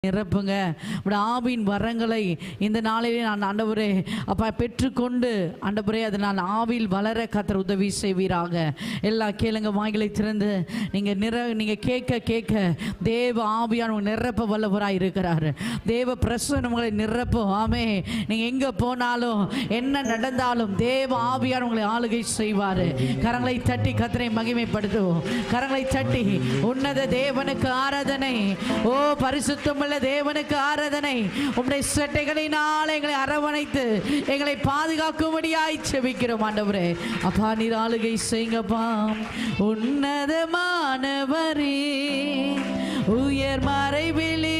நிரப்புங்க. ஆவியின் வரங்களை இந்த நாளிலே நான் ஆண்டவரே அப்பா பெற்றுக்கொண்டு ஆண்டவரே அதை நான் ஆவியில் வளர கர்த்தர் உதவி செய்வீராக. எல்லா கேளுங்க, வாய்களை திறந்து நீங்க கேட்க கேட்க தேவ ஆவியான நிரப்ப வல்லவராய் இருக்கிறாரு. தேவ பிரசன்னம் உங்களை நிரப்பும். ஆமே. நீங்க எங்க போனாலும் என்ன நடந்தாலும் தேவ ஆவியான உங்களை ஆளுகை செய்வாரு. கரங்களை தட்டி கர்த்தரை மகிமைப்படுத்துவோம். கரங்களை தட்டி உன்னத தேவனுக்கு ஆராதனை. ஓ பரிசுத்தம் தேவனுக்கு ஆராதனை. உம்முடைய சட்டைகளினால் எங்களை அரவணைத்து எங்களை பாதுகாக்கும்படியாய் செபிக்கிறோம் ஆண்டவரே. அப்பா நீர் ஆளுகை செய்யுங்கப்பா. உன்னதமானவரே உயர் மறைவிலே